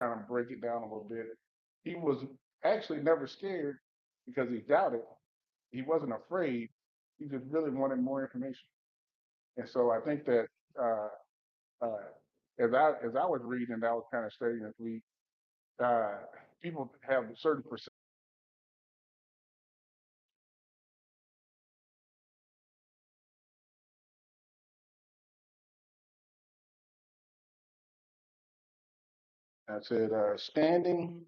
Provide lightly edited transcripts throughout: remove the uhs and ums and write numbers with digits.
kind of break it down a little bit. He was actually never scared because he doubted. He wasn't afraid. He just really wanted more information. And so I think that uh, uh, as I was reading and I was kind of studying this week, uh, people have a certain percentage that said, standing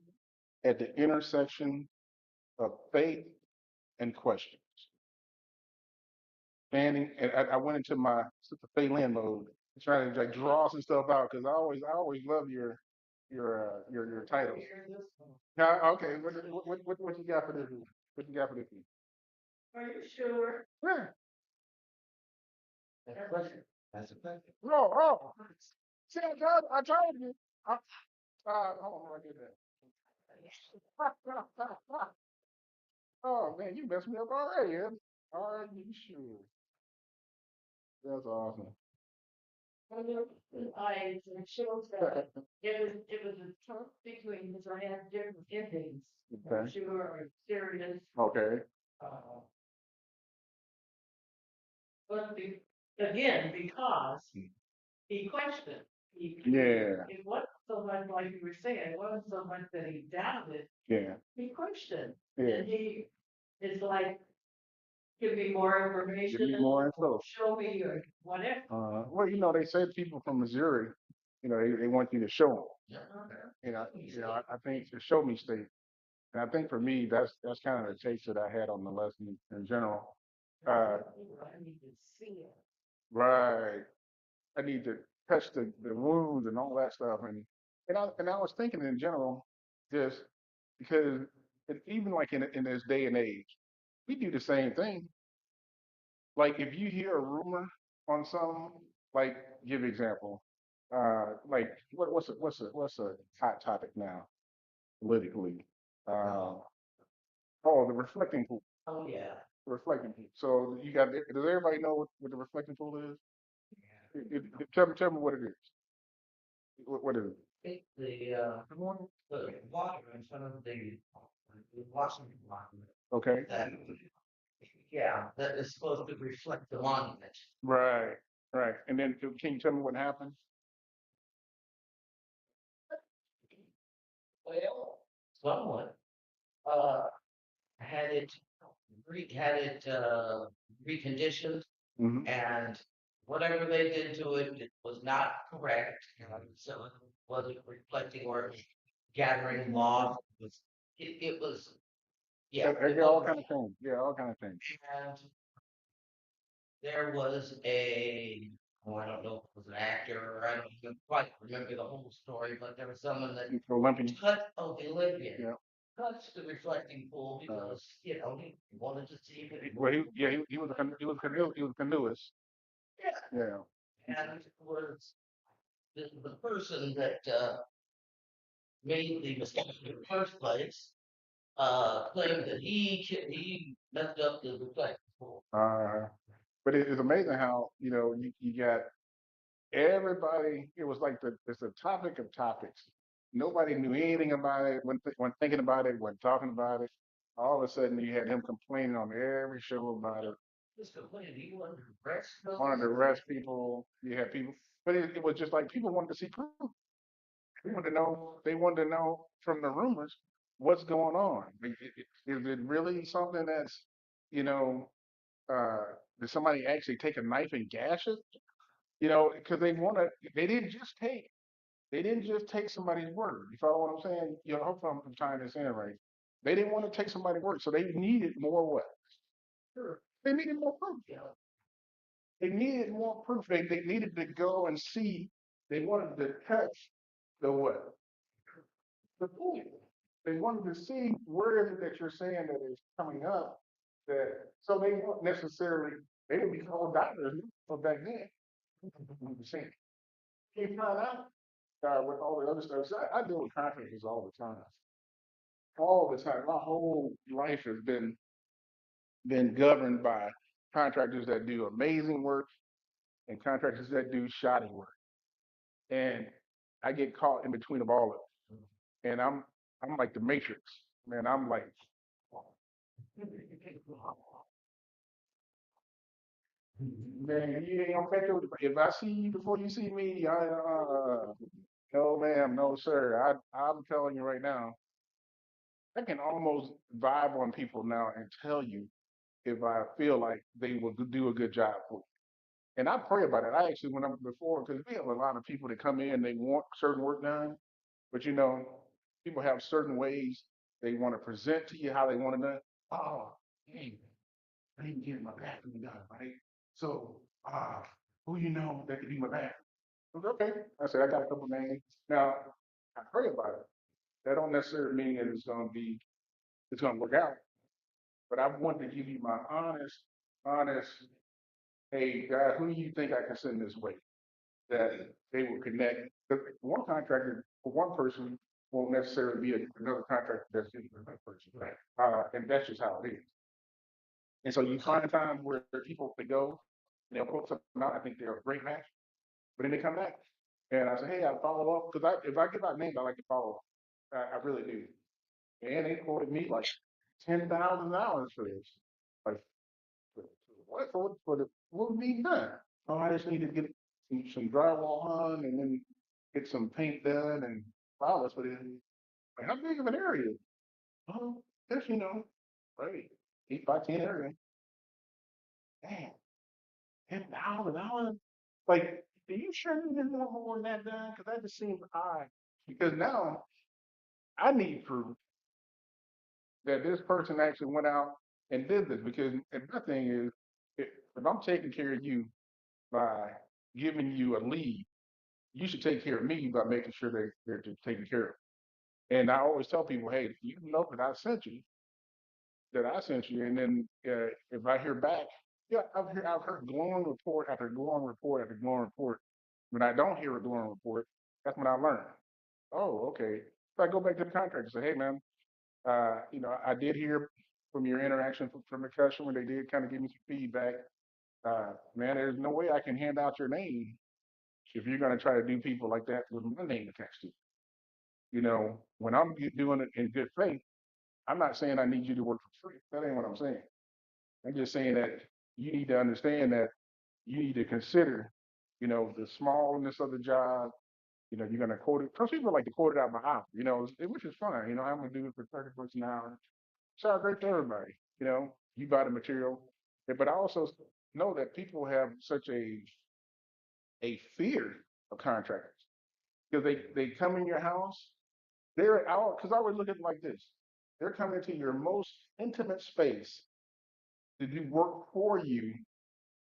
at the intersection of faith and questions. Standing, and I went into my Sister Faye Lynn mode, trying to like draw some stuff out because I always love your titles. Yeah, okay. What you got for this week? What you got for this week? Are you sure? Yeah. That's a question. That's a question. No, oh. See, I told you. Hold on, I did that. Oh man, you messed me up already. Ed. Are you sure? That's awesome. I shows that it was a tough between because I have different endings. Okay. Sure or serious. Okay. Uh, but again, because he questioned. Yeah. It wasn't so much like you were saying, it wasn't so much that he doubted. Yeah. He questioned. Yeah. And he is like, give me more information. Give me more info. Show me or whatever. Well, they say people from Missouri, they want you to show them. Yeah. I think the show me state. And I think for me, that's kind of the taste that I had on the lesson in general. I need to see it. Right. I need to touch the wounds and all that stuff. And I was thinking in general, just because even like in this day and age, we do the same thing. Like if you hear a rumor on something, like give example, like what's a hot topic now politically? Oh, the reflecting pool. Oh yeah. Reflecting pool. So you got. Does everybody know what the reflecting pool is? Tell me what it is. What is it? It's the water in front of the washing line. Okay. Yeah, that is supposed to reflect the monument. Right, right. And then can you tell me what happened? Well, someone uh had it reconditioned, and whatever they did to it, it was not correct. So it wasn't reflecting or gathering moss. It was yeah. Yeah, all kind of things. Yeah, all kind of things. And there was I don't know if it was an actor, or I don't even quite remember the whole story, but there was someone that Olympian. The Olympian. Yeah. Touched the reflecting pool because he wanted to see if it. Well, he was a canoeist. Yeah. Yeah. And it was the person that made the mistake in the first place claimed that he messed up the reflecting pool. But it's amazing how you got everybody. It was like it's a topic of topics. Nobody knew anything about it when thinking about it, when talking about it. All of a sudden, you had him complaining on every show about it. Just complaining. He wanted to arrest them. Wanted to arrest people. You had people, but it was just like people wanted to see proof. They wanted to know. They wanted to know from the rumors what's going on. Is it really something that's you know uh, did somebody actually take a knife and gash it? Because they didn't just take somebody's word. You follow what I'm saying? Hopefully I'm tying this in right. They didn't want to take somebody's word, so they needed more what? Sure. They needed more proof. Yeah. They needed more proof. They needed to go and see. They wanted to touch the what? The pool. They wanted to see where is it that you're saying that is coming up. That so they weren't necessarily they didn't become doctors back then. See, you find out with all the other stuff. So I deal with contractors all the time. All the time. My whole life has been governed by contractors that do amazing work and contractors that do shoddy work. And I get caught in between of all of it. and I'm like the Matrix, man. I'm like, man, you ain't gonna catch up. If I see you before you see me, no, ma'am, no, sir. I'm telling you right now, I can almost vibe on people now and tell you if I feel like they will do a good job for you. And I pray about it. I actually went up before because we have a lot of people that come in, they want certain work done, but people have certain ways they want to present to you how they want it done. Oh, hey, I didn't get my bathroom done, right? So, who you know that could do my bathroom? I said, okay. I said, I got a couple names. Now, I pray about it. That don't necessarily mean that it's gonna work out. But I wanted to give you my honest, hey, guys, who do you think I can send this way? That they will connect. 'Cause one contractor for one person won't necessarily be another contractor that's good for another person. Right. And that's just how it is. And so you find times where people they go, and they'll quote something out. I think they're a great match, but then they come back, and I say, hey, I follow up because if I give out names, I like to follow up. I really do. And they quoted me like $10,000 for this. Like what for the what would be done? Oh, I just need to get some drywall hung and then get some paint done and wow, that's what it is. Like, how big of an area? Oh, yes, right, 8 by 10 area. Damn, $10,000. Like, are you sure you didn't want more than that done? Because that just seems odd. Because now I need proof that this person actually went out and did this. Because and my thing is, if I'm taking care of you by giving you a lead, you should take care of me by making sure they're taken care of. And I always tell people, hey, you know that I sent you, and then if I hear back, yeah, I've heard glowing report after glowing report after glowing report. When I don't hear a glowing report, that's when I learn. Oh, okay. So I go back to the contractor and say, hey, man, I did hear from your interaction from the customer. They did kind of give me some feedback. Man, there's no way I can hand out your name if you're going to try to do people like that with my name attached to it. When I'm doing it in good faith, I'm not saying I need you to work for free. That ain't what I'm saying. I'm just saying that you need to understand that you need to consider, the smallness of the job. You're going to quote it. Some people like to quote it out by hour, which is fine. I'm going to do it for 30 bucks an hour. Sounds great to everybody. You buy the material. But I also know that people have such a fear of contractors because they come in your house. They're out because I always look at it like this. They're coming into your most intimate space to do work for you,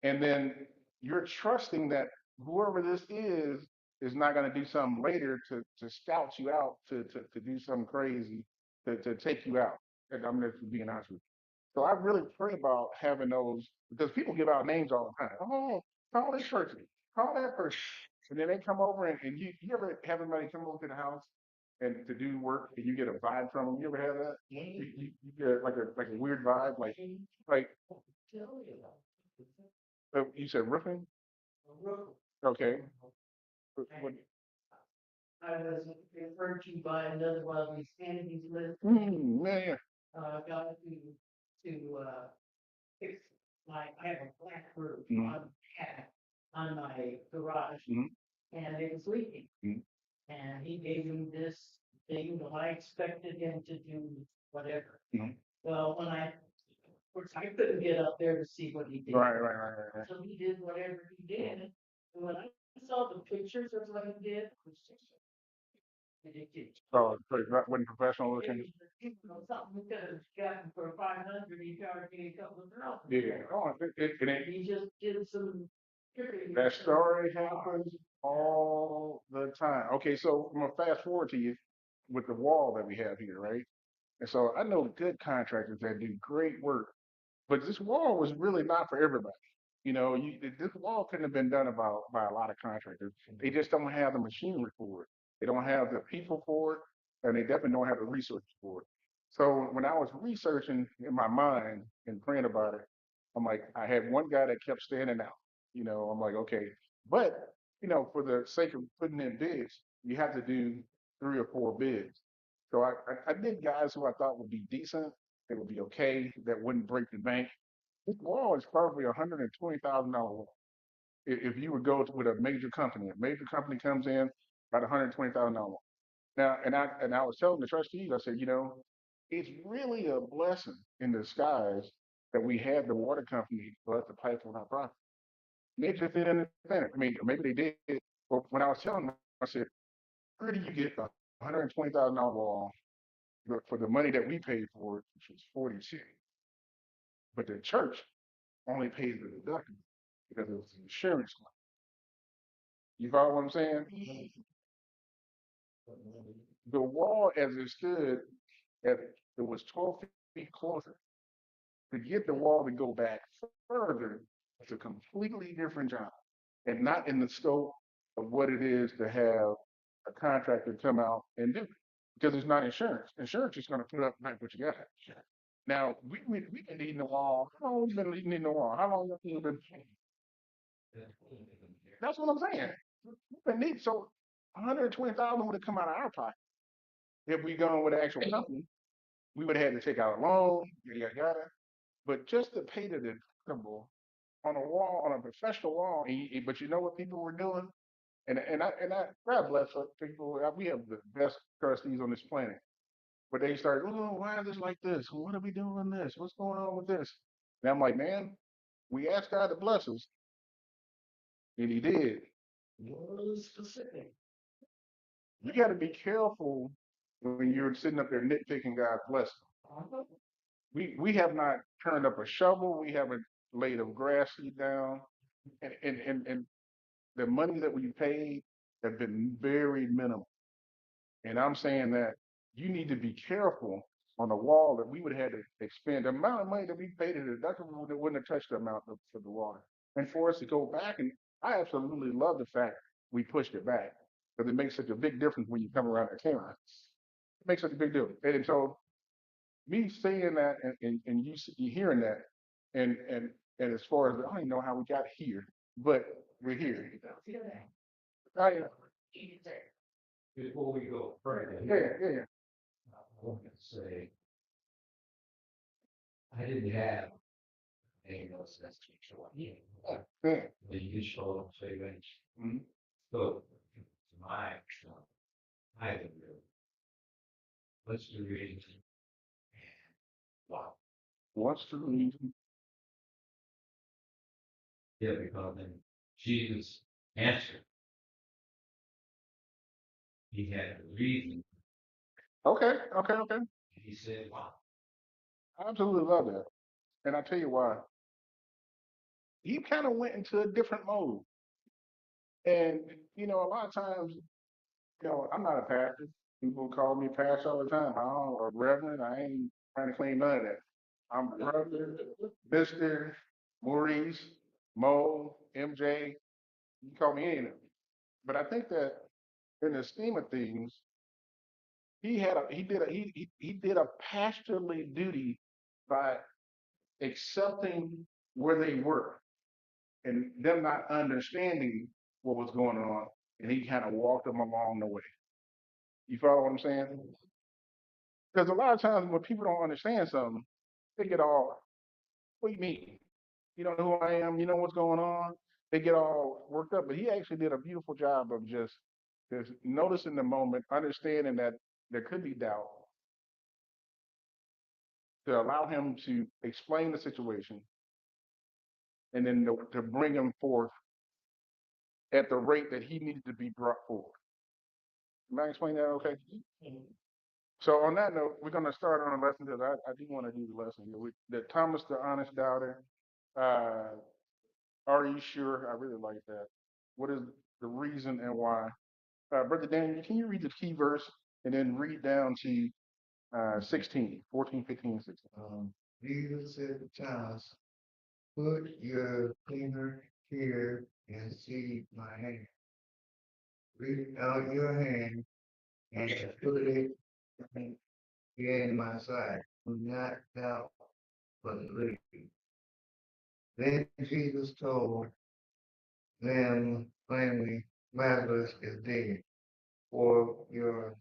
and then you're trusting that whoever this is not going to do something later to scout you out to do something crazy to take you out. And I'm just being honest with you. So I really pray about having those because people give out names all the time. Oh, call this person, call that person. And then they come over and you ever have anybody come over to the house and to do work and you get a vibe from them? You ever have that? You get like a weird vibe, like you said roofing? Okay. What, I was referred to by another one of these entities list, yeah, yeah. got to fix I have a black roof Mhm, on my garage mhm, and it was leaking. mhm, And he gave me this thing that I expected him to do whatever. mhm. Well, of course, I couldn't get up there to see what he did. Right. So he did whatever he did. And when I saw the pictures of what he did, it was just ridiculous. So it wasn't professional looking. Something we could have gotten for 500, he charged me a couple of thousand. Yeah. Oh, He just did some. that story happens all the time. Okay, so I'm gonna fast forward to you with the wall that we have here, right? And so I know good contractors that do great work, but this wall was really not for everybody. This wall couldn't have been done about by a lot of contractors. They just don't have the machinery for it. They don't have the people for it, and they definitely don't have the resources for it. So when I was researching in my mind and praying about it, I'm like, I had one guy that kept standing out. I'm like, okay, but for the sake of putting in bids, you have to do 3 or 4 bids. So I did guys who I thought would be decent, they would be okay, that wouldn't break the bank. This wall is probably $120,000 wall. If you would go with a major company comes in about $120,000. Now, and I was telling the trustees, I said, it's really a blessing in disguise that we had the water company for us to pipe on our property. They just didn't understand it. I mean, maybe they did. But when I was telling them, I said, where do you get a $120,000 wall for the money that we paid for it, which was 46? But the church only pays the deductible because it was an insurance claim. You follow what I'm saying? The wall, as it stood, as it was 12 feet closer. To get the wall to go back further, it's a completely different job and not in the scope of what it is to have a contractor come out and do it because it's not insurance. Insurance is going to put up like what you got. Now we've been needing the wall. How long we been needing the wall? How long have we been? That's what I'm saying. We've been needing so 120,000 would have come out of our pocket if we gone with the actual company. We would have had to take out a loan, yada yada yada. But just to pay the deductible on a wall, on a professional wall, but you know what people were doing? And I God bless us, people. We have the best trustees on this planet. But they started, oh, why is this like this? What are we doing this? What's going on with this? And I'm like, man, we asked God to bless us, and He did. Was specific. You got to be careful when you're sitting up there nitpicking God's blessing. We have not turned up a shovel. We haven't laid a grass seed down, and the money that we paid have been very minimal. And I'm saying that you need to be careful on the wall that we would have had to expend the amount of money that we paid in the deductible that wouldn't have touched the amount for the water. And for us to go back, and I absolutely love the fact we pushed it back because it makes such a big difference when you come around the camera. It makes such a big difference. And so me saying that and you hearing that and as far as I don't even know how we got here, but we're here. I, Before we go further, yeah. I want to say I didn't have any of those that's short. Yeah. The usual savings. Mhm. So, to my I didn't really. What's the reason? Wow. What's the reason? Yeah, because then Jesus answered. He had a reason. Okay. He said, wow. I absolutely love that. And I tell you why. He kind of went into a different mode. And, a lot of times, I'm not a pastor. People call me pastor all the time. I don't, or reverend. I ain't trying to claim none of that. I'm brother, Mr. Maurice, Mo, MJ. You can call me any of them. But I think that in the scheme of things, he did a pastorly duty by accepting where they were and them not understanding what was going on, and he kind of walked them along the way. You follow what I'm saying? Because a lot of times when people don't understand something, they get all, what do you mean? You don't know who I am, you know what's going on? They get all worked up. But he actually did a beautiful job of just noticing the moment, understanding that there could be doubt, to allow him to explain the situation, and then to bring him forth at the rate that he needed to be brought forth. Am I explaining that okay? So on that note, we're going to start on a lesson because I do want to do the lesson here. The Thomas the Honest Doubter. Uh, are you sure? I really like that. What is the reason and why? Brother Daniel, can you read the key verse and then read down to 16, 14, 15, 16? Jesus said to Thomas, put your finger here and see my hand. Reach out your hand and put it in my side. Do not doubt, but believe. Then Jesus told them plainly, Lazarus is dead. For your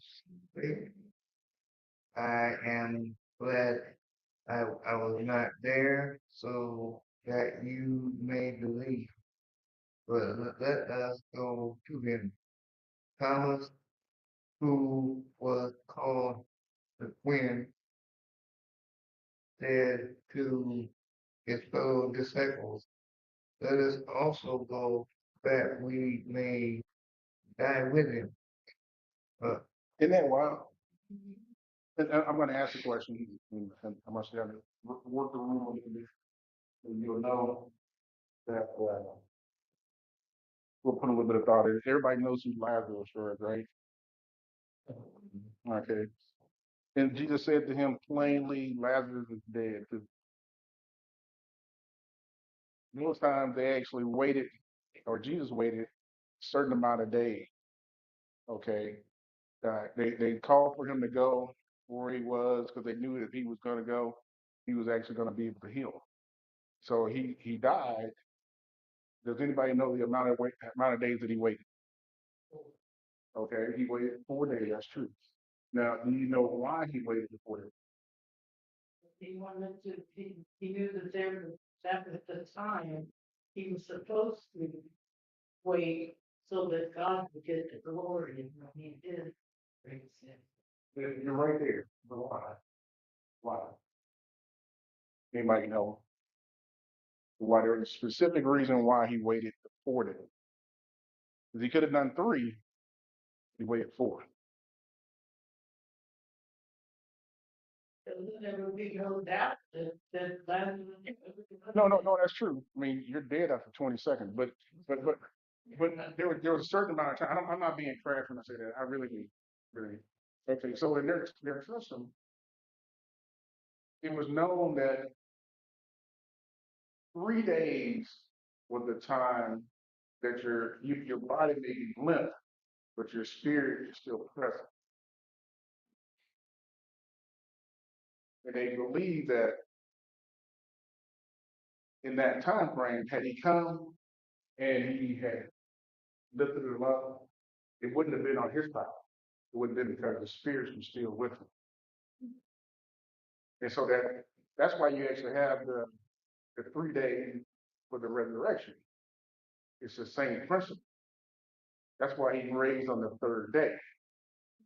sake, I am glad I was not there so that you may believe. But let us go to him. Thomas, who was called the twin, said to his fellow disciples, let us also go that we may die with him. Uh, Isn't that wild? And I'm going to ask a question, and I must have to work the room a little bit, and you'll know that we'll put a little bit of thought in it. Everybody knows who Lazarus was, right? Okay. And Jesus said to him plainly, Lazarus is dead. 'Cause most times they actually waited, or Jesus waited a certain amount of days. Okay. They called for him to go where he was because they knew that if he was going to go, he was actually going to be able to heal. So he died. Does anybody know the amount of days that he waited? Okay, he waited 4 days. That's true. Now, do you know why he waited the 4 days? He wanted to, he knew that that at the time, he was supposed to wait so that God would get the glory, and when he did, praise him. You're right there. But why? Why? Anybody know why? There was a specific reason why he waited the 4 days. Because he could have done 3, he waited 4. There would be no doubt that Lazarus. No, that's true. I mean, you're dead after 20 seconds, but there was a certain amount of time. I'm not being crass when I say that. I really mean, really. Okay, so in their system, it was known that 3 days was the time that your body may be limp, but your spirit is still present. And they believe that in that time frame, had he come and he had lifted him up, it wouldn't have been on his power. It wouldn't have been because the spirits were still with him. And so that's why you actually have the 3 days for the resurrection. It's the same principle. That's why he raised on the third day.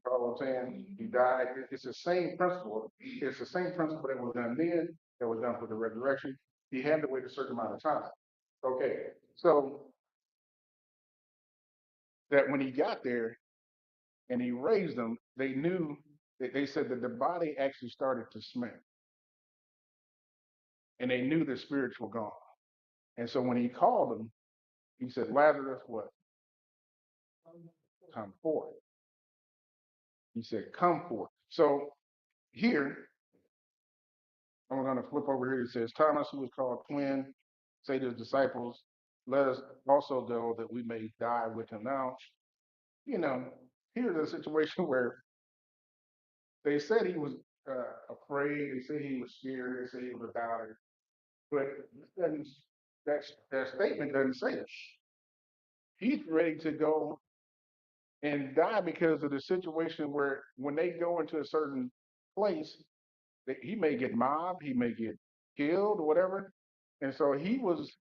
You know what I'm saying? He died. It's the same principle. It's the same principle that was done then, that was done for the resurrection. He had to wait a certain amount of time. Okay. So that when he got there and he raised them, they knew that they said that the body actually started to smell. And they knew the spirits were gone. And so when he called them, he said, Lazarus, what? Come forth. He said, come forth. So here, I'm going to flip over here. It says, Thomas, who was called twin, say to his disciples, let us also go that we may die with him. Now, you know, here's a situation where they said he was afraid. They said he was scared. They said he was a doubter. But that statement doesn't say it. He's ready to go and die because of the situation where when they go into a certain place, he may get mobbed, he may get killed, or whatever. And so he was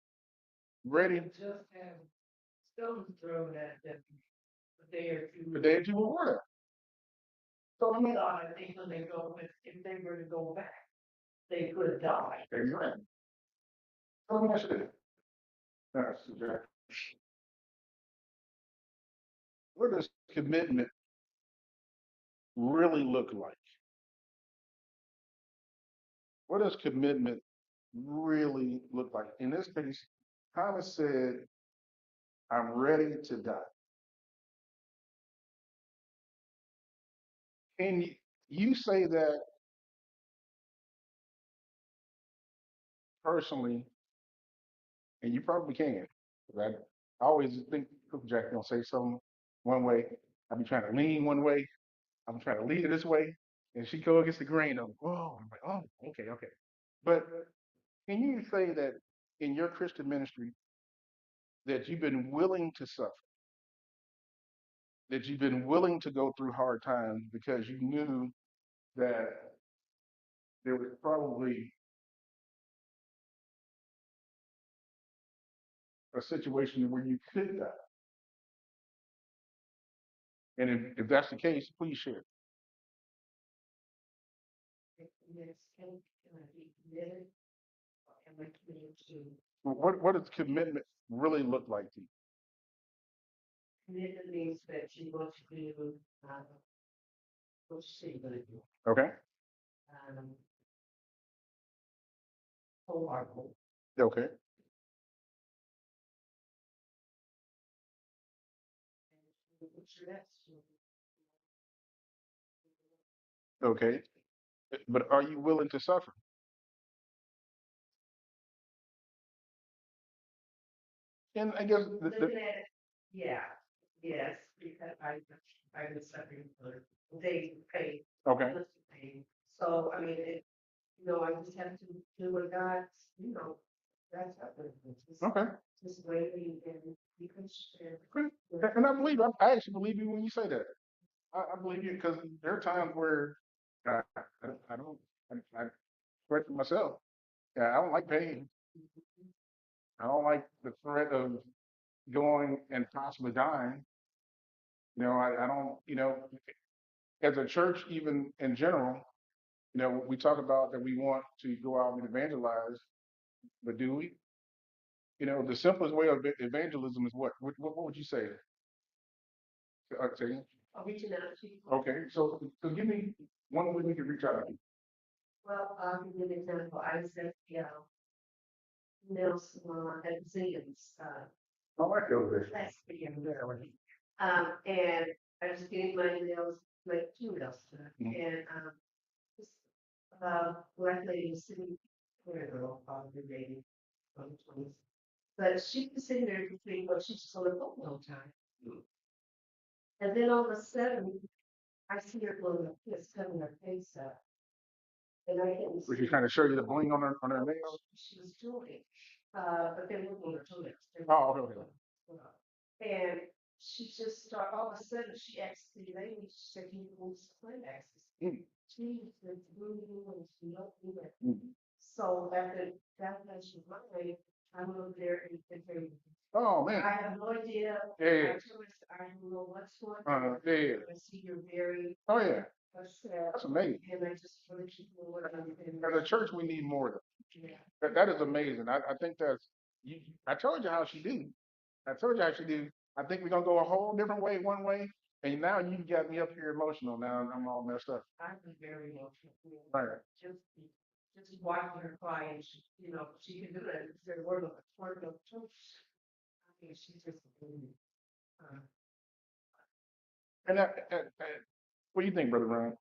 ready. Just have stones thrown at them a day or two. The day that you were there. So I mean, I think when they go, if they were to go back, they could die. amen. So let me ask you this. That's exactly. What does commitment really look like? What does commitment really look like? In this case, Thomas said, I'm ready to die. Can you say that personally? And you probably can. 'Cause I always think Cook Jack gonna say something one way. I be trying to lean one way. I'm trying to lead it this way. And she go against the grain of, oh, I'm like, oh, okay. But can you say that in your Christian ministry that you've been willing to suffer, that you've been willing to go through hard times because you knew that there was probably a situation where you could die. And if that's the case, please share. Yes, can I be committed? Or am I committed to? What does commitment really look like to you? Commitment means that you want to do, what you say you're gonna do. Okay. Um, wholeheartedly. Okay. And what's your next? Okay. But are you willing to suffer? And I guess Looking at it, yeah, yes, because I've been suffering for days of pain, okay. months of pain. So, I mean, I just have to do what God's, that's happening. Okay. Just waiting and be patient. Okay. And I believe I actually believe you when you say that. I believe you because there are times where I don't I question myself. Yeah, I don't like pain. I don't like the threat of going and possibly dying. I don't, as a church, even in general, we talk about that we want to go out and evangelize, but do we? The simplest way of evangelism is what? What would you say? Say Reaching out to people. okay, so give me one way we can reach out to people. Well, I'll give you an example. I was at the nail salon at Zingham's, I like those. last weekend. And I was getting my nails, like 2 nails done. Mhm. And this black lady was sitting there, girl, probably maybe 20s. But she was sitting there between what she just on the phone the whole time. And then all of a sudden, I see her blowing a kiss covering her face up. And I didn't Was see she trying to show you the bling on her nails? she was doing. But they weren't on her toenails. They were Oh, okay. And she just started, all of a sudden, she asked the lady, she said, "Can you move some Kleenexes?" Mm. She was moving and she loved me. Mm. So after that was mine, I moved there and figured, Oh man. I have no idea. Yeah. I don't know what's going Uh, on. yeah. I see you're very Oh yeah. upset. That's amazing. And I just want to keep moving. As a church, we need more of that. Yeah. That is amazing. I think that's you. I told you how she do. I told you how she do. I think we're gonna go a whole different way, one way, and now you got me up here emotional. Now I'm all messed up. I've been very emotional. Right. Just watching her cry, and she can do it. It's a word of truth. I mean, she's just And what do you think, Brother Ryan?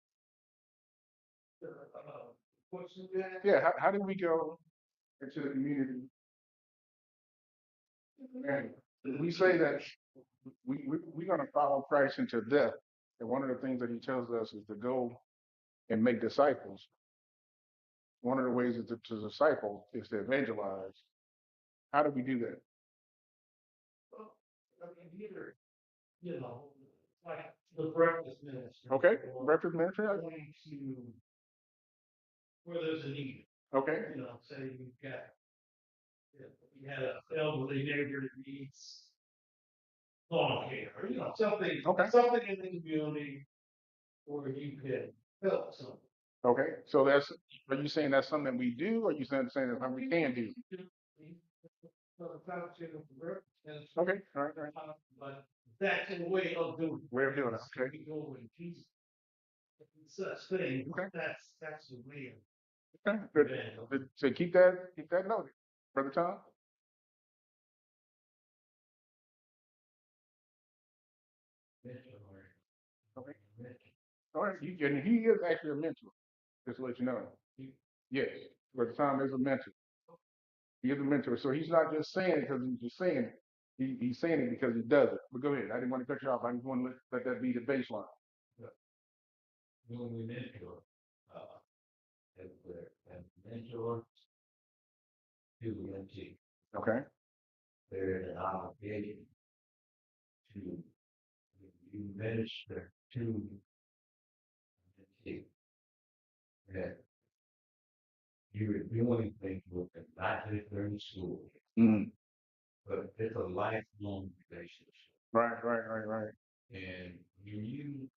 what's that? Yeah. How do we go into the community? And we say that we're going to follow Christ into death. And one of the things that he tells us is to go and make disciples. One of the ways is to disciple is to evangelize. How do we do that? Well, I mean, either, like the breakfast ministry. Okay, breakfast ministry. Going to where there's a need. Okay. Say you had an elderly neighbor that needs lawn care, something, Okay. something in the community where you could help someone. Okay. So are you saying that's something we do, or are you saying that's something we can do? Okay. All right. But that's a way of doing it. Way of doing it. Okay. We go with Jesus. Such thing. Okay. That's the way. Okay. Good. So keep that noted, Brother Tom. Okay. All right. And he is actually a mentor. Just to let you know. Yes. Brother Tom is a mentor. He is a mentor. So he's not just saying it because he's just saying it. He's saying it because he does it. But go ahead. I didn't want to cut you off. I just want to let that be the baseline. When we mentor, as a mentor to mentee, Okay. there's an obligation to you minister to mentee. that you're doing things with them, not just during school, Mm. but it's a lifelong relationship. Right. And when you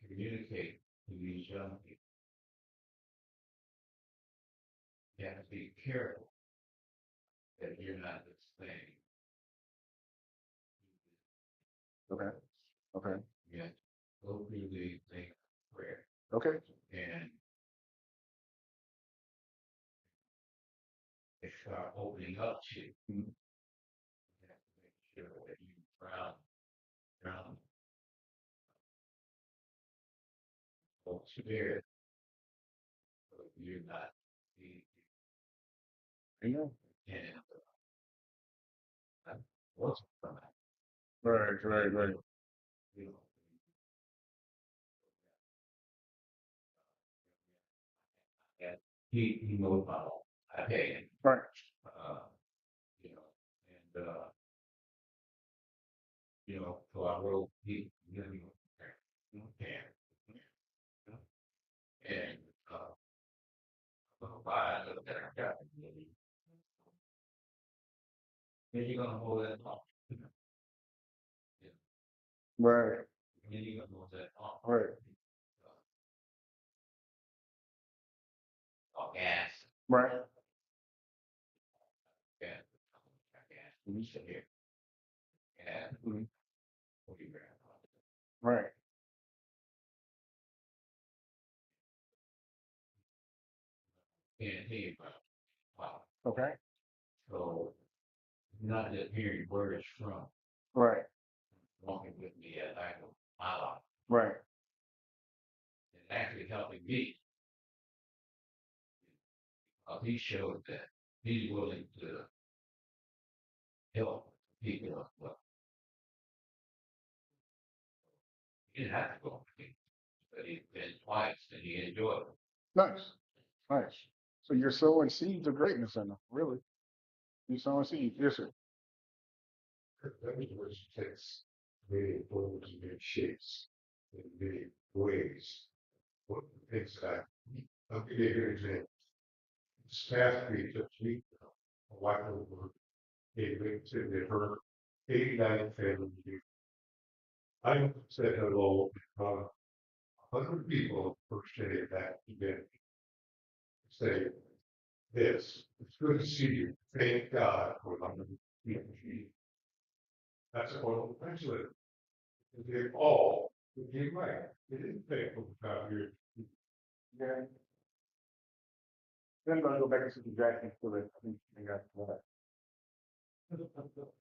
communicate to these young people, you have to be careful that you're not just saying, Okay. you have to go through these things of prayer. Okay. And they start opening up to you. Mhm. You have to make sure that you ground the spirit, so you're not the Yeah. and what's from it, Right. you know. And he knows about all. I pay him, Right. you know, and so I wrote he living there. And I looked at our guy. Then you're gonna hold that off. Right. Then you're gonna hold that off. Right. Gas. Right. And Mhm. sit here. And Mhm. we'll be back. Right. And he wow. Okay. So not just hearing words from Right. walking with me as I go my life. Right. And actually helping me. He showed that he's willing to help people. Well, he didn't have to go with me, but he's been twice and he enjoyed it. Nice. So you're sowing seeds of greatness in them. Really. You're sowing seeds. Yes, sir. That was what it takes. Many forms and many shapes in many ways. What the things that I'll give you an example. This past week, just week, a white woman gave me to her 89 family meeting. I said hello, 100 people first day of that event. Say this, it's good to see you. Thank God for 100 people. That's all eventually. They all would be right. They didn't think about here. Yeah. Then I'm gonna go back to the Jackie for the I think I got that.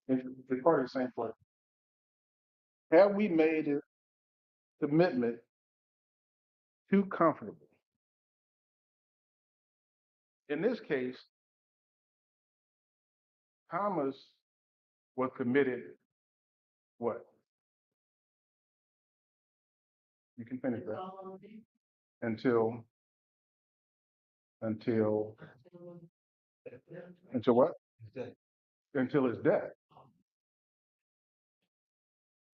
It's part of the same question. Have we made a commitment too comfortable? In this case, Thomas was committed what? You can finish that. Until what? Until his death.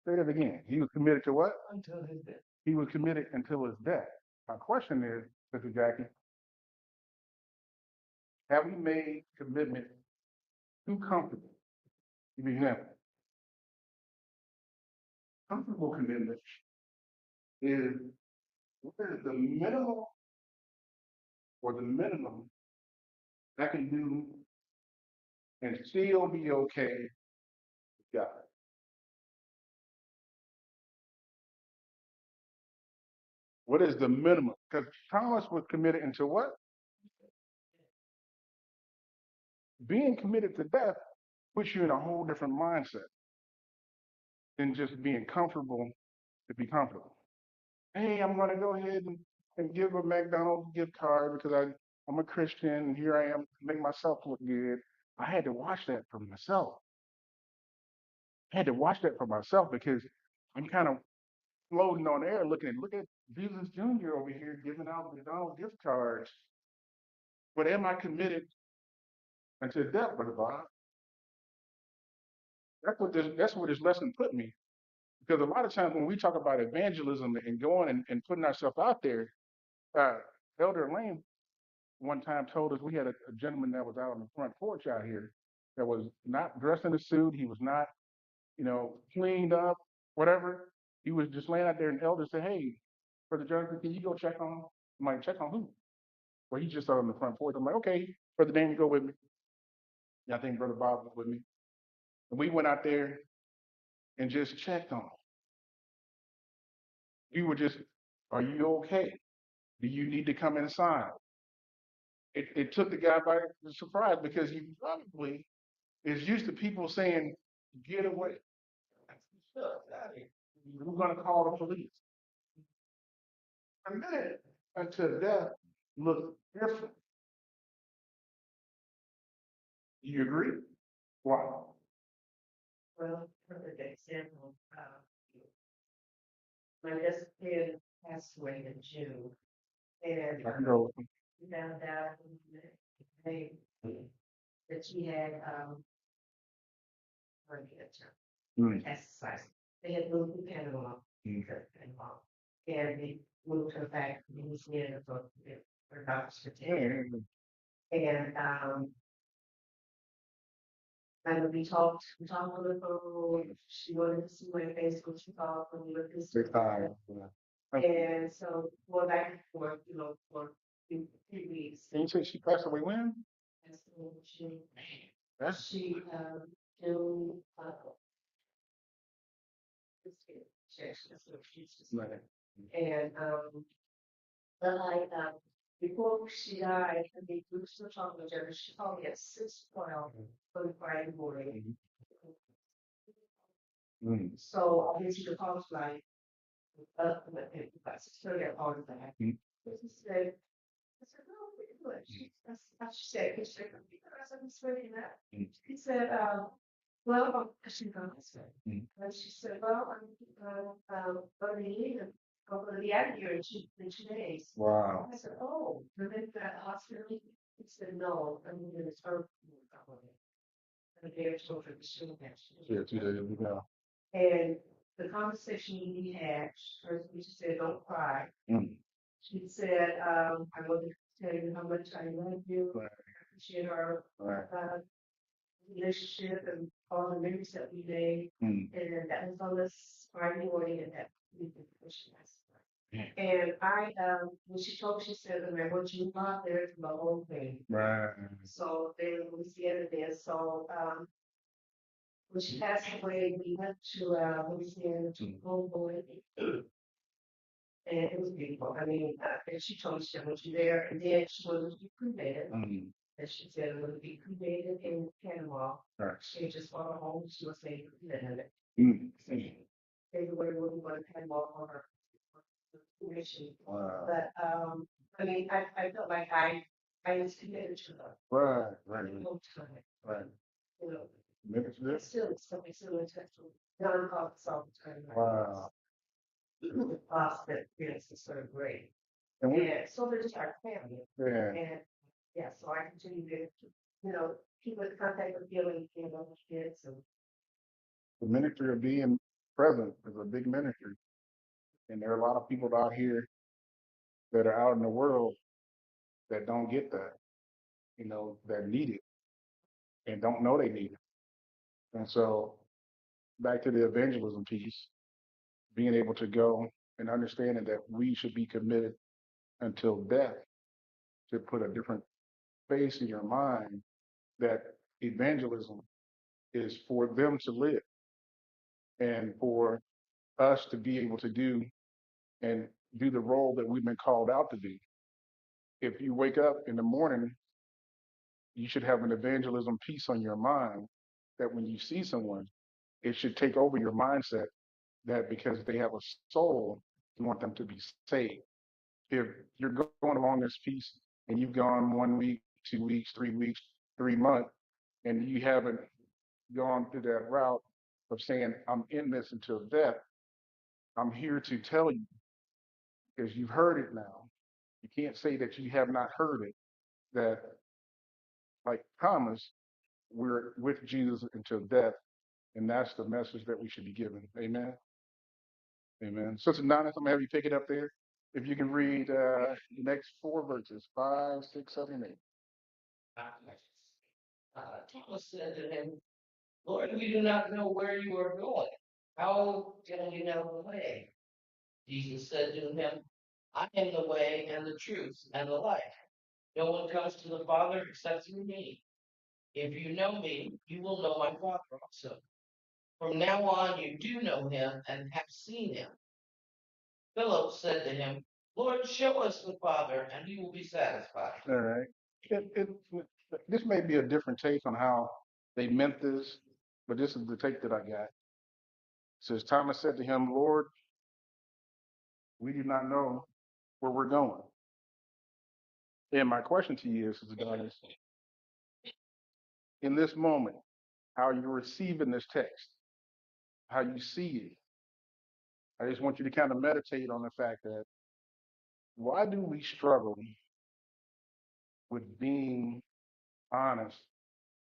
Say that again. He was committed to what? Until his death. He was committed until his death. My question is, Mr. Jackie, have we made commitment too comfortable? Give me an example. Comfortable commitment is what is the minimum or the minimum I can do and still be okay with God. What is the minimum? Because Thomas was committed into what? Being committed to death puts you in a whole different mindset than just being comfortable to be comfortable. Hey, I'm going to go ahead and give a McDonald's gift card because I'm a Christian and here I am to make myself look good. I had to watch that for myself. Because I'm kind of floating on air look at Jesus Jr. over here giving out McDonald's gift cards. But am I committed until death, Brother Bob? That's what this lesson put me. Because a lot of times when we talk about evangelism and going and putting ourselves out there, Elder Lane one time told us we had a gentleman that was out on the front porch out here that was not dressed in a suit. He was not, cleaned up, whatever. He was just laying out there, and Elder said, "Hey, Brother Jonathan, can you go check on him?" I'm like, "Check on who?" Well, he just out on the front porch. I'm like, "Okay, Brother Dan, you go with me." And I think Brother Bob was with me. And we went out there and just checked on him. We were just, "Are you okay? Do you need to come inside?" It took the guy by surprise because he probably is used to people saying, "Get away." We're going to call the police. A minute until death looked different. Do you agree? Why? Well, for the example, my best friend passed away in June, and I can go. we found out they, that she had brain cancer, Mm. metastasized. They had moved to Panama, Panama, and they moved her back to Louisiana for her doctor's for care. And and we talked on the phone. She wanted to see my face when she talked when we were this. Big time. And so going back and forth, for 3 weeks. Can you say she passed away when? And so she That's she do that's what she's just right. and but like before she died, I mean we were still talking to each other. She called me at 6:12 on Friday morning. Mm. So I went to the call flight about 6:30 I called her back. Mm. She said, I said, no, we're good. She said, he said, because I'm just waiting that. Mm. He said, well, she gone this way. Mm. And she said, well, I'm going to leave and I'm going to be out of here in 2 days. Wow. I said, oh, you're in that hospital? He said, no, I'm in this earth. And they're children, Yeah, 2 days ago. and the conversation we had, first we just said, don't cry. Mm. She said, I want to tell you how much I love you. Right. I appreciate our Right. relationship and all the memories that we made. Mm. And that was on this Friday morning, and that we did push last Yeah. night. And I, when she told me, she said, I want you out there for the whole thing. Right. So then we was the other day. So when she passed away, we went to Louisiana to Homeboy. And it was beautiful. I mean, and she told me she wanted you there, and then she wanted to be cremated. Mm. And she said it would be cremated in Panama. Right. She just bought a home. She was saying that Mm. February when we went to Panama for her cremation. Wow. But I mean, I felt like I was committed to her Right. Right. the whole time. Right. You know, Minutes it's still something still in touch with John calls us all the time. Wow. The boss that is so great. And we, And so they're just our family. yeah. And yeah, so I continue to, keep in contact with you and kids and The ministry of being present is a big ministry. And there are a lot of people out here that are out in the world that don't get that, that need it and don't know they need it. And so back to the evangelism piece, being able to go and understanding that we should be committed until death to put a different face in your mind that evangelism is for them to live and for us to be able to do and do the role that we've been called out to do. If you wake up in the morning, you should have an evangelism piece on your mind that when you see someone, it should take over your mindset that because they have a soul, you want them to be saved. If you're going along this piece and you've gone 1 week, 2 weeks, 3 weeks, 3 months, and you haven't gone through that route of saying, I'm in this until death, I'm here to tell you, because you've heard it now. You can't say that you have not heard it, that like Thomas, we're with Jesus until death. And that's the message that we should be giving. Amen. Amen. Sister Donna, I'm going to have you pick it up there. If you can read the next four verses, 5, 6, 7, and 8. Thomas said to him, Lord, we do not know where you are going. How can we know the way? Jesus said to him, I am the way and the truth and the life. No one comes to the Father except through me. If you know me, you will know my Father also. From now on, you do know him and have seen him. Philip said to him, Lord, show us the Father, and we will be satisfied. All right. This may be a different take on how they meant this, but this is the take that I got. It says, Thomas said to him, Lord, we do not know where we're going. And my question to you is, Adonis, in this moment, how you're receiving this text, how you see it, I just want you to kind of meditate on the fact that why do we struggle with being honest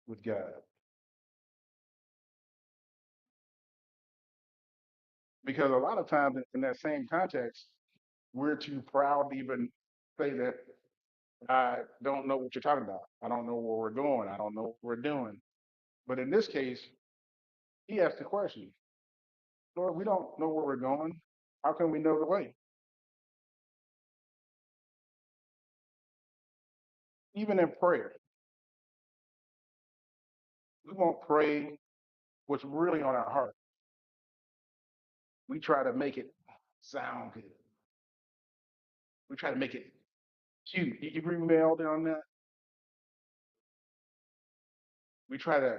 with God? Because a lot of times in that same context, we're too proud to even say that I don't know what you're talking about. I don't know where we're going. I don't know what we're doing. But in this case, he asked the question, Lord, we don't know where we're going. How can we know the way? Even in prayer, we won't pray what's really on our heart. We try to make it sound good. We try to make it cute. You agree with me, Elder, on that? We try to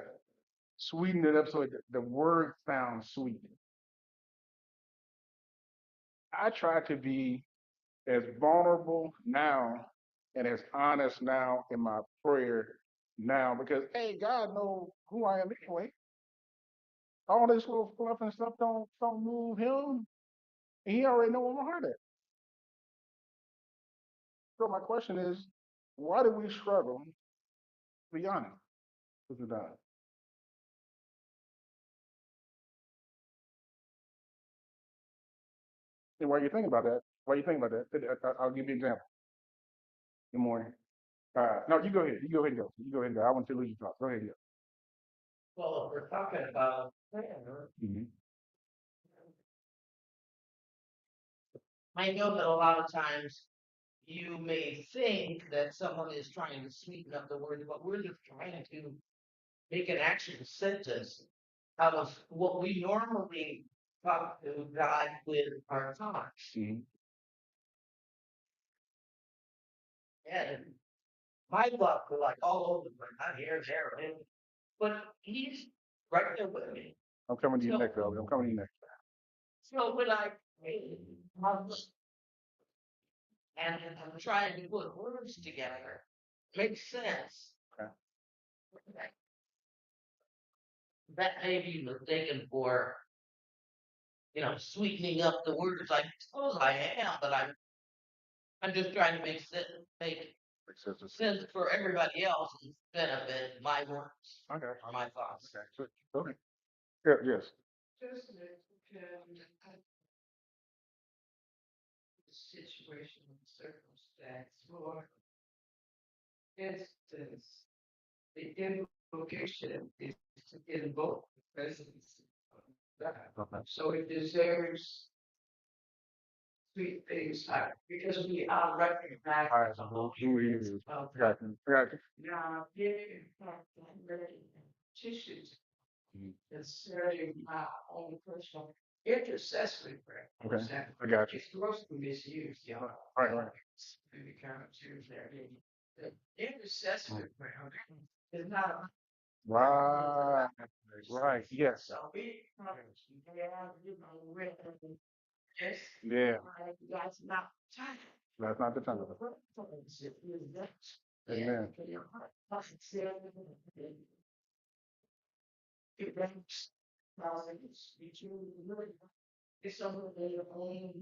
sweeten it up so the word sounds sweet. I try to be as vulnerable now and as honest now in my prayer now because hey, God knows who I am anyway. All this little fluff and stuff don't move him. He already know where my heart at. So my question is, why do we struggle to be honest with God? And while you think about that, I'll give you an example. Good morning. No, you go ahead. You go ahead and go. You go ahead and go. I want you to lose your thoughts. Go ahead and go. Well, if we're talking about prayer, Mm-hmm. I know that a lot of times you may think that someone is trying to sweeten up the word, but we're just trying to make an actual sentence out of what we normally talk to God with our thoughts. Mm-hmm. And my thoughts were like all over the place, not here, there, and but he's right there with me. I'm coming to you So, next, Elder. I'm coming to you next. so when I pray, and I'm trying to put words together, makes sense. Okay. That may be mistaken for, sweetening up the words. I suppose I am, but I'm just trying to make sense for everybody else's benefit, my words Okay. or my thoughts. Okay. Good. Okay. Yeah, yes. Just situation and circumstance, for instance, the invocation is to invoke the presence of God. Okay. So it deserves sweet things because we are recognized All right. So who he is? of Got you. Got you. now giving tissues Mhm. concerning my own personal intercessory prayer. For Okay. example. I got you. It's grossly misused, y'all. Right. Maybe kind of choose that. The intercessory prayer is not Right. Right. Yes. so we yes. Yeah. That's not time. That's not the time. Amen. It's something that your own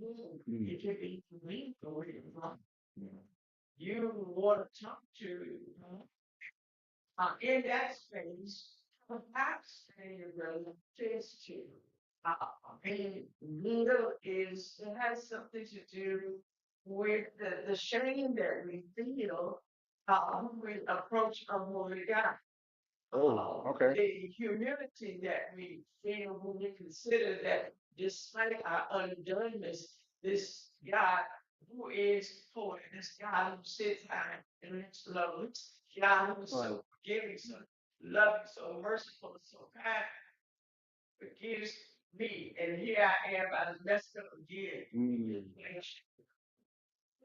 Mm. it could be me or where you're from. You want to talk to in that space, perhaps a relative to a leader it has something to do with the shame that we feel when we approach a holy God. Oh, okay. The humility that we feel when we consider that despite our undoneness, this God who is holy, this God who sits high and looks low, this God who is so forgiving, so loving, so merciful, so kind, forgives me. And here I am, I messed up again. Mm,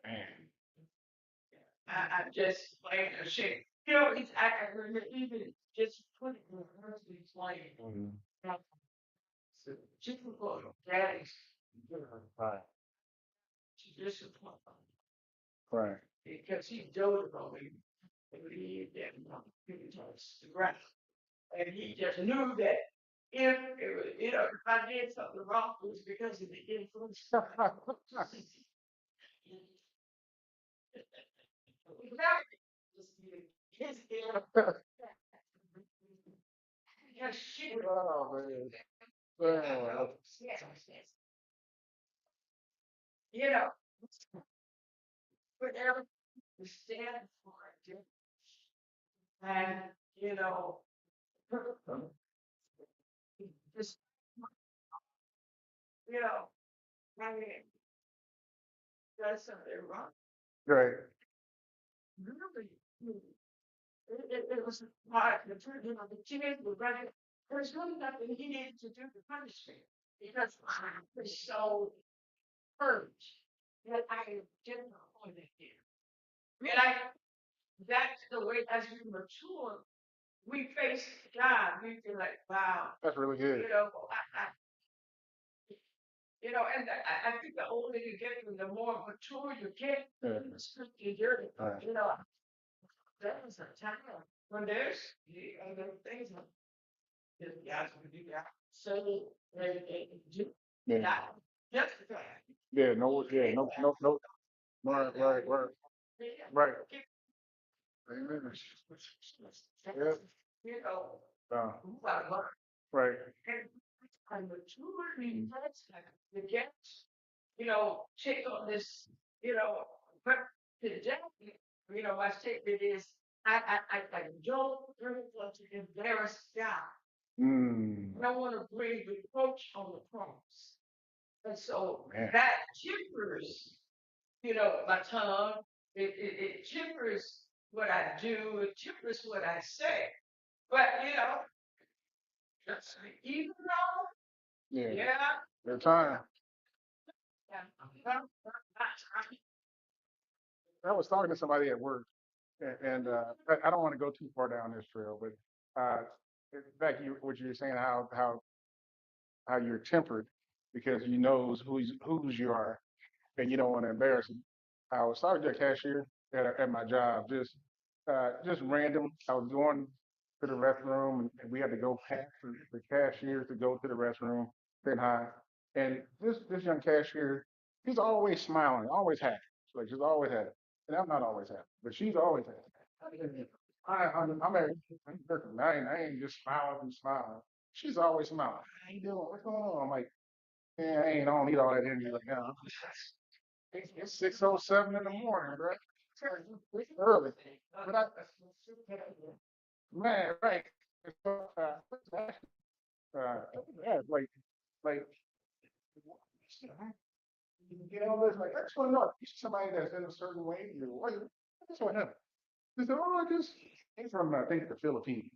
man. I just plain ashamed. You know, I remember even just putting the words in plain. Typical daddies, Right. discipline Right. because he doted on me and he didn't want to touch the ground. And he just knew that if it was, you know, if I did something wrong, it was because of the influence. His just shit. Oh man. Well, You know, whatever we stand for it. And, you know, just, you know, I mean, does something wrong. great. Really, it was hard. You know, the kids were running. There's really nothing he needed to do to punish me because I was so hurt that I didn't know that here. And that's the way as we mature, we face God. We feel like, wow, That's really good. you know, you know, and I think the older you get, and the more mature you get, Yeah. the spiritual journey. Right. You know, there was a time when there's other things that guys would do that. So they do Yeah. not justify. Yeah. No. Yeah. No. No. No. Right. Right. Right. Right. Amen. Yeah. You know, who I learned. Right. And I'm maturing. That's like the gaps, you know, check on this, you know, but today, you know, my statement is I don't really want to embarrass God. Mm. I don't want to bring reproach on the cross. And so Man. that tempers, you know, my tongue. It tempers what I do. It tempers what I say. But, you know, just even though, Yeah. yeah, Your time. yeah, I was talking to somebody at work, and I don't want to go too far down this trail, but back you what you were saying how you're tempered because you knows whose you are and you don't want to embarrass them. I was talking to a cashier at my job, just random. I was going to the restroom and we had to go past the cashier to go to the restroom, then hi. And this young cashier, she's always smiling, always happy. Like she's always happy. And I'm not always happy, but she's always happy. I ain't just smiling and smiling. She's always smiling. How you doing? What's going on? I'm like, yeah, I don't need all that energy right now. It's 6:07 in the morning, bro. It's early. But man, right. So, yeah, like, you know, there's like, I just want to know, you see somebody that's in a certain way, you're like, what's what happened? They said, oh, I just came from, I think, the Philippines.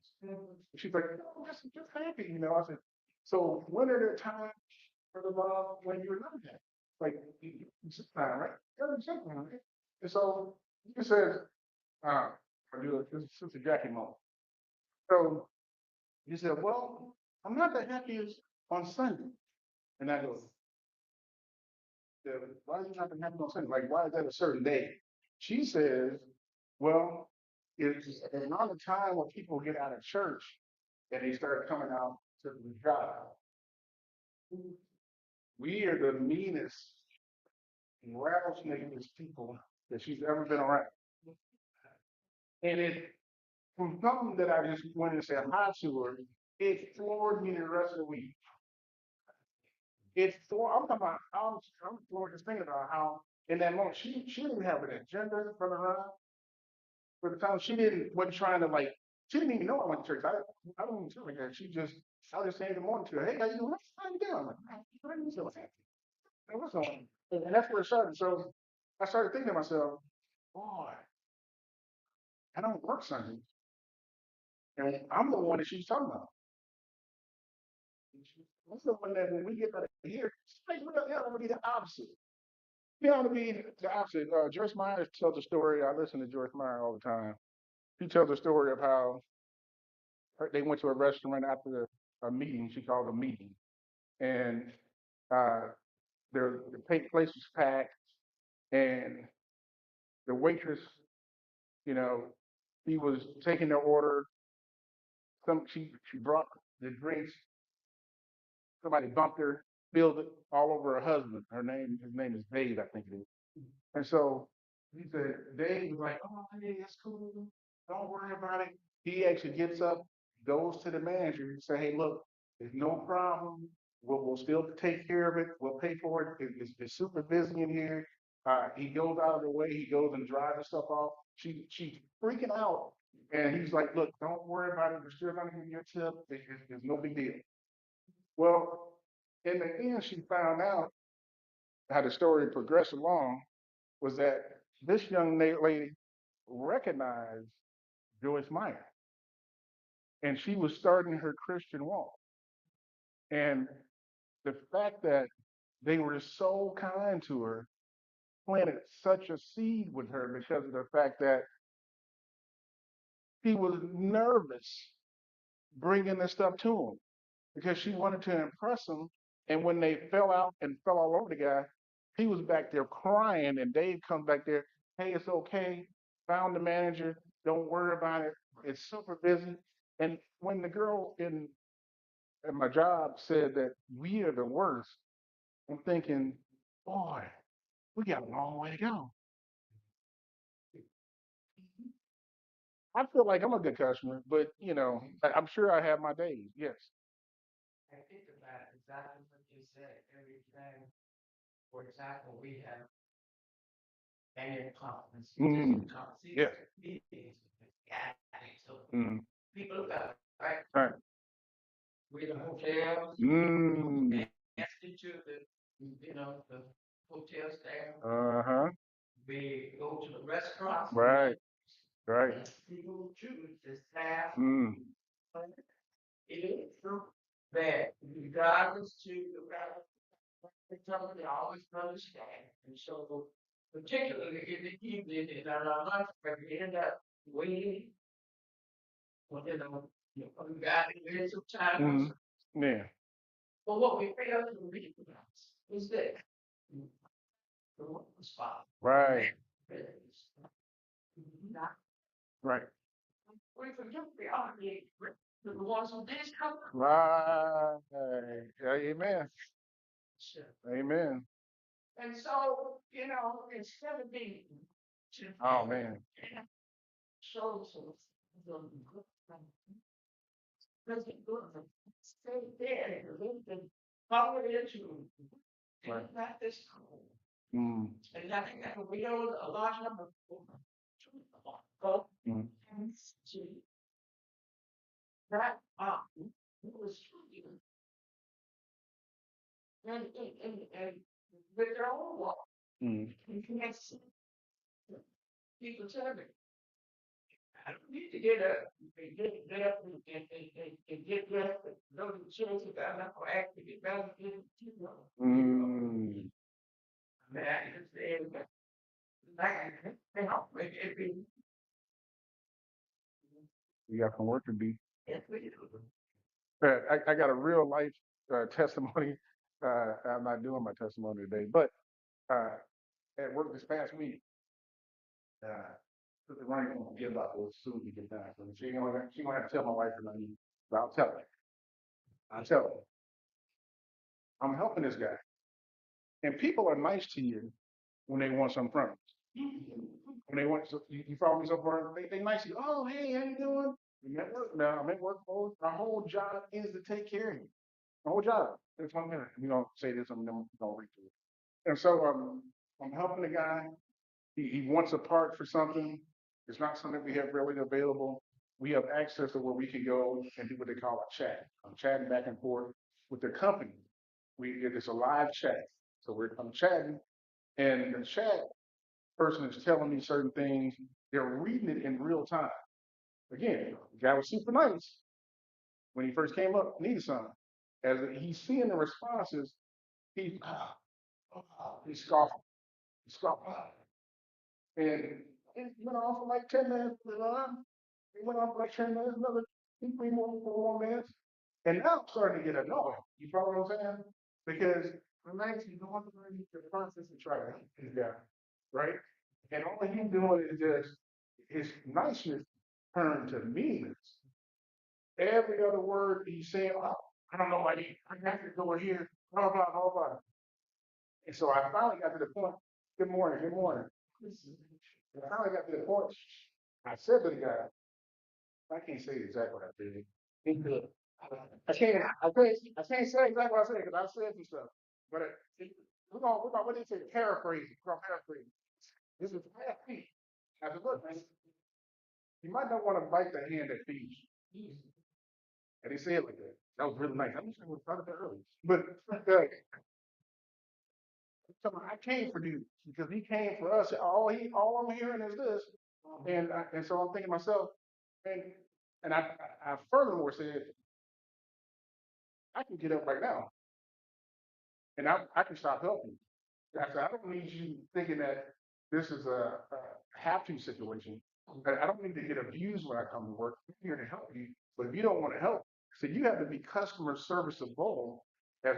She's like, no, just happy, you know. I said, so when are there times for the love when you're not happy? Like, it's time, right? Every time, right? And so he says, I do it, this is Sister Jackie moment. So he said, well, I'm not the happiest on Sunday. And I go, "Yeah, why are you not the happiest on Sunday? Like, why is that a certain day? She says, well, it's around the time when people get out of church and they start coming out to the job. We are the meanest, rattlesnakest people that she's ever been around. And it, from something that I just went and said hi to her, it floored me the rest of the week. it's for, I'm talking about, I'm just thinking about how in that moment she didn't have an agenda from around for the time. Wasn't trying to like, she didn't even know I went to church. I don't even tell her that. I was just saying good morning to her. Hey, how you doing? How you doing? I'm like, how you doing? And what's on? And that's where it started. So I started thinking to myself, boy, I don't work Sundays. And I'm the one that she's talking about. What's the one that when we get out of here, it's like, well, yeah, I'm gonna be the opposite. You know, to be the opposite. Joyce Meyer tells a story. I listen to Joyce Meyer all the time. She tells a story of how they went to a restaurant after a meeting. She called a meeting, and uh, the place was packed, and the waitress, you know, she was taking their order. She brought the drinks. Somebody bumped her, spilled it all over her husband. His name is Dave, I think it is. And so he said, Dave was like, oh, hey, that's cool. Don't worry about it. He actually gets up, goes to the manager and say, hey, look, there's no problem. We'll still take care of it. We'll pay for it. It's super busy in here. He goes out of the way. He goes and drives the stuff off. She's freaking out. And he's like, look, don't worry about it. We're still going to give you a tip. It's no big deal. Well, in the end, she found out how the story progressed along was that this young lady recognized Joyce Meyer, and she was starting her Christian walk. And the fact that they were so kind to her planted such a seed with her because of the fact that she was nervous bringing this stuff to him because she wanted to impress him. And when they fell out and fell all over the guy, he was back there crying, and Dave comes back there, hey, it's okay. Found the manager. Don't worry about it. It's super busy. And when the girl at my job said that we are the worst, I'm thinking, boy, we got a long way to go. I feel like I'm a good customer, but I'm sure I have my days. Yes. I think about exactly what you said. Everything, for example, we have annual conference, Mm, yes. meetings, gatherings, so Mm, people got right. right. We the hotels, Mm, institute, the hotel staff. uh-huh. We go to the restaurants. Right. Right. We go to the staff. Mm, It is true that regardless to somebody always understand. And so particularly in the evening in our lunch break, we end up waiting. Well, we got in some time. mm, yeah. But what we fail to recognize is that the one spot. Right. Right. We forget we are the ones who did come. Right. Yeah, amen. Amen. And so, instead of being Oh man. so the good doesn't good stay there and live and follow it into Right. not this cool. Mm, And I think that we know a large number of people go mm, and see that it was true. And with their own walk, mm. you can't see people tell me. I don't need to get up and get up and get dressed and go to the church if I'm not going to actually get down and get Mm. Man, I just say, it be, You got some work to do. it's really I got a real life testimony. I'm not doing my testimony today, but at work this past week, Sister Ryan gonna give up as soon as we get done. So she gonna have to tell my wife or nothing, but I'll tell her. I'll tell her. I'm helping this guy, and people are nice to you when they want something from you. When they want, you follow me so far, they nice to you. Oh, hey, how you doing? I'm at work now. I'm at work mode. My whole job is to take care of you. My whole job. It's 1 minute. We're gonna say this and then we're gonna read through it. And so I'm helping the guy. He wants a part for something. It's not something we have readily available. We have access to where we can go and do what they call a chat. I'm chatting back and forth with the company. It's a live chat. So I'm chatting, and the chat person is telling me certain things. They're reading it in real time. Again, the guy was super nice when he first came up, needed something. As he's seeing the responses, he's scoffing. He's scoffing. And it went on for like 10 minutes. It went on for like 10 minutes, another 2, 3 more minutes. And now I'm starting to get annoyed. You follow what I'm saying? Because I'm actually going through the process of trying to help this guy, right? And all he's doing is just his niceness turned to meanness. Every other word he's saying, oh, I don't know why I have to go in here, blah, blah, blah, blah. And so I finally got to the point, good morning, good morning. And I finally got to the point, I said to the guy, I can't say exactly what I said. He could. I can't say exactly what I said because I said some stuff. But what did he say? Paraphrasing. We're gonna paraphrase. This is half feet. I said, look, man, you might not want to bite the hand that feeds you. And he said it like that. That was really nice. I'm just going to start that early. But I came for dude because he came for us. All I'm hearing is this, and so I'm thinking to myself, and I furthermore said, I can get up right now, and I can stop helping. I said, I don't need you thinking that this is a have to situation. I don't need to get abused when I come to work. I'm here to help you, but if you don't want to help, so you have to be customer serviceable. As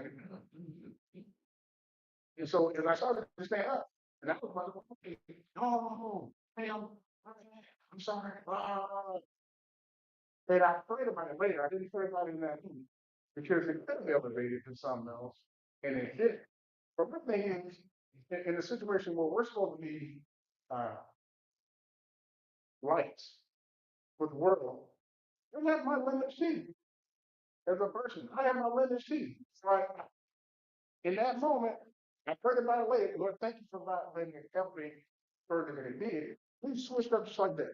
And so as I started to stand up, and I was like, okay, no, I'm sorry. And I prayed about it later. I didn't pray about it in that moment because it could have elevated to something else, and it did. But my thing is, in a situation where we're supposed to be uh, lights for the world, I have my limits too. As a person, I have my limits too. So in that moment, I prayed about it later. Lord, thank you for not letting it help me further than it did. We switched up just like that.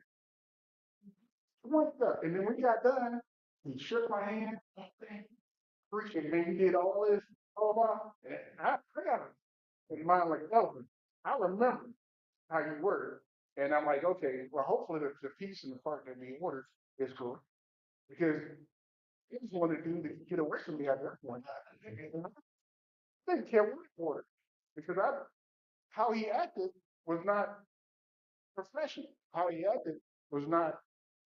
Switched up. And then when we got done, he shook my hand. Appreciate it, man. You did all this, all that. And I forgot it in mind like an elephant. I remember how you were. And I'm like, okay, well, hopefully the peace and the part that we ordered is cool. Because he just wanted to do to get away from me at that point. I didn't care what he ordered. Because how he acted was not professional. How he acted was not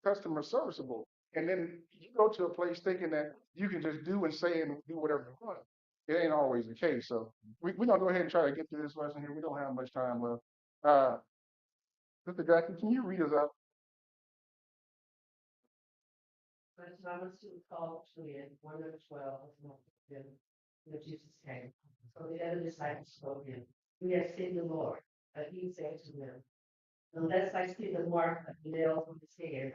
customer serviceable. And then you go to a place thinking that you can just do and say and do whatever you want. It ain't always the case. So we're gonna go ahead and try to get through this lesson here. We don't have much time left. Mr. Jackie, can you read us out? But Thomas was called to in one of the 12 was not them when Jesus came. So the other disciples spoke him. We have seen the Lord. But he said to them, unless I see the mark of the nails on his hands,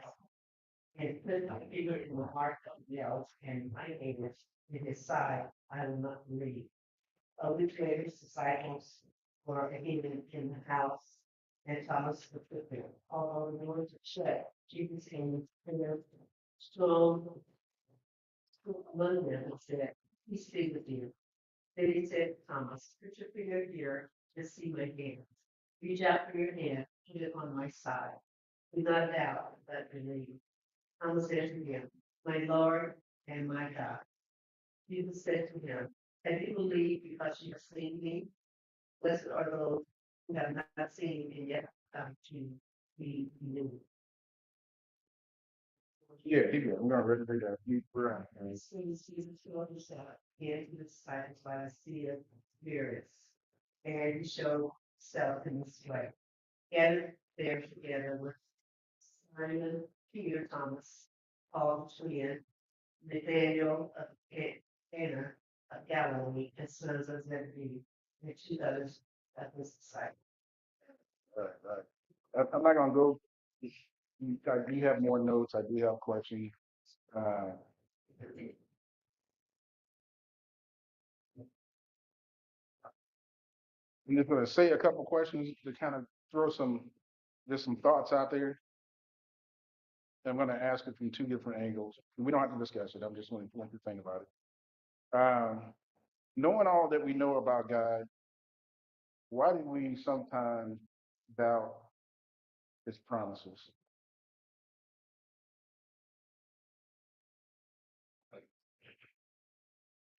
and put my finger in the mark of the nails and my fingers in his side, I will not believe. A week later, his disciples were again in the house, and Thomas was with them. Although the doors were shut, Jesus came and there strong among them and said, peace be with you. Then he said to Thomas, put your finger here and see my hands. Reach out for your hand, put it on my side. Do not doubt, but believe. Thomas said to him, my Lord and my God. Jesus said to him, have you believed because you have seen me? Blessed are those who have not seen and yet come to be believed. Yeah, I'm gonna read that. You right. Soon Jesus showed himself and to the disciples by the sea of spirits, and he showed himself in this way. Gathered there together with Simon, Peter, Thomas, Paul, twin, Nathaniel of Cana of Galilee, and sons of Zebedee, and 2 others of his disciples. I'm not gonna go. I do have more notes. I do have questions. I'm just gonna say a couple questions to kind of throw just some thoughts out there. I'm gonna ask it from two different angles. We don't have to discuss it. I'm just going to think about it. Knowing all that we know about God, why do we sometimes doubt His promises?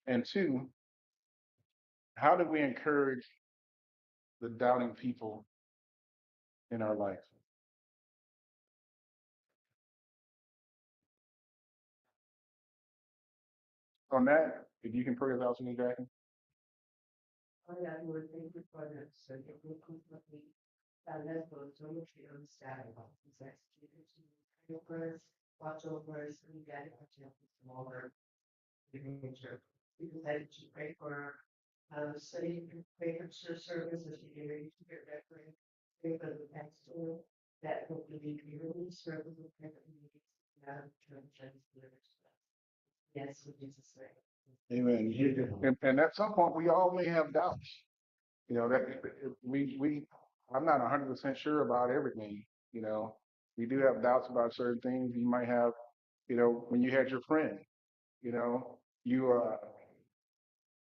And two, how do we encourage the doubting people in our life? On that, if you can pray us out to me, Jackie. Oh, yeah, we were thankful for that, so that we completely, let those who understand about these executed to pray over us, watch over us, and guide our temple longer. Nature. We decided to pray for, study, pray for church service as we get ready to get ready. Pray for the pastor that will be really service with pray for the out of church and delivered to us. Yes, we Jesus' name. Amen. And at some point, we all may have doubts. You know that I'm not 100% sure about everything. You know, we do have doubts about certain things. You might have, when you had your friend, you know, you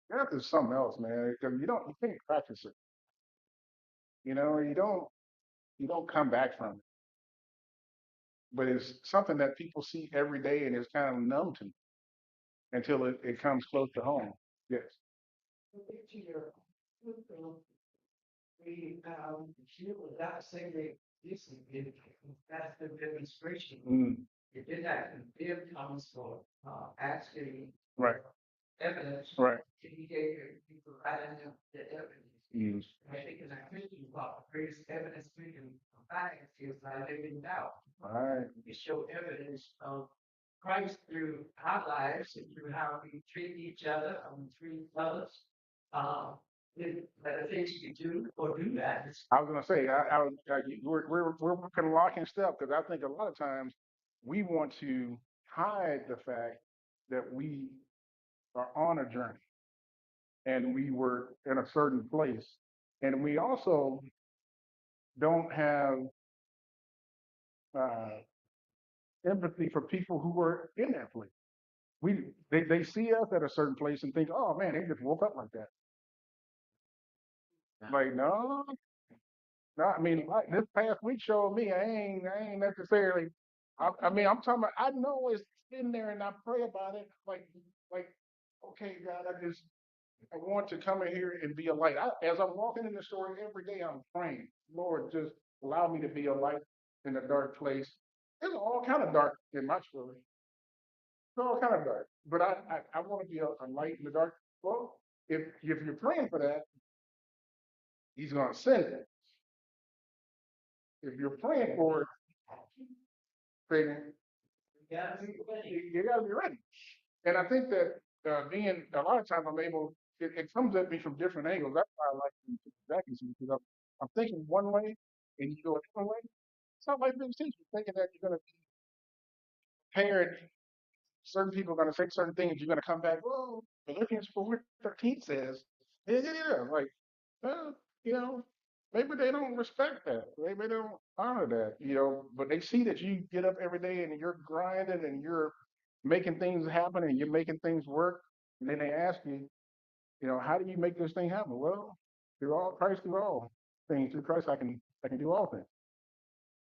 that is something else, man. Because you can't practice it. You don't come back from it. But it's something that people see every day and it's kind of numb to until it comes close to home. Yes. To your we you without saying they this is that's the demonstration. Mm, It did not condemn Thomas for actually right. evidence. Right. He gave he provided them the evidence. Mm, I think in our Christian walk, the greatest evidence we can provide is by living it out. right. We show evidence of Christ through our lives and through how we treat each other and treat others. But the things you do or do that is I was gonna say, we're working lock and step because I think a lot of times we want to hide the fact that we are on a journey and we were in a certain place, and we also don't have uh, empathy for people who were in that place. They see us at a certain place and think, oh man, they just woke up like that. Like no, no. I mean, like, this past week showed me I ain't necessarily. I mean, I'm talking about. I know it's in there, and I pray about it. Like, okay, God, I want to come in here and be a light. As I'm walking in the store every day, I'm praying, Lord, just allow me to be a light in a dark place. It's all kind of dark in my story. It's all kind of dark, but I want to be a light in the dark. Well, if you're praying for that, He's going to send it. If you're praying for it, Satan, you gotta be ready. you got to be ready. And I think that being a lot of times I'm able, it comes at me from different angles. That's why I like vacancy because I'm thinking one way and you go a different way. It's not like being teachers thinking that you're going to be prepared. Certain people are going to say certain things. You're going to come back. Well, Philippians 4:13 says, yeah. Like, well, you know, maybe they don't respect that. Maybe they don't honor that. But they see that you get up every day and you're grinding and you're making things happen and you're making things work. And then they ask you, how do you make this thing happen? Well, through all Christ, through all things, through Christ, I can do all things.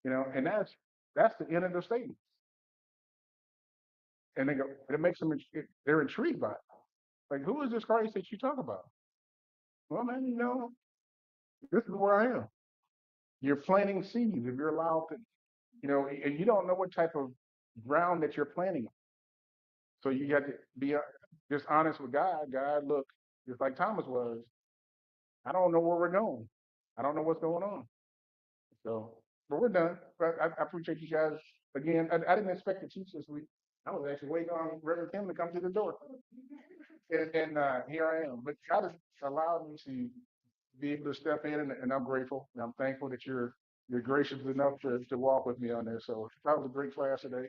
And that's the end of the statement. And they go, it makes them, they're intrigued by it. Like, who is this Christ that you talk about? Well, man, this is where I am. You're planting seeds if you're allowed to, and you don't know what type of ground that you're planting on. So you got to be just honest with God. God, look, just like Thomas was, I don't know where we're going. I don't know what's going on. So, but we're done. But I appreciate you guys again. I didn't expect to teach this week. I was actually waiting on Reverend Kim to come through the door. And here I am. But God has allowed me to be able to step in, and I'm grateful. And I'm thankful that you're gracious enough to walk with me on this. So that was a great class today.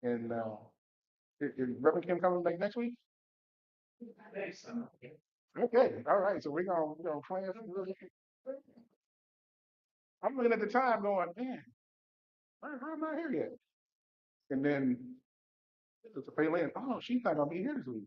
And is Reverend Kim coming back next week? I think so. Okay, all right. So we're gonna plan. I'm looking at the time, going, man, why am I here yet? And then it's a Paylin. Oh, she's not gonna be here this week.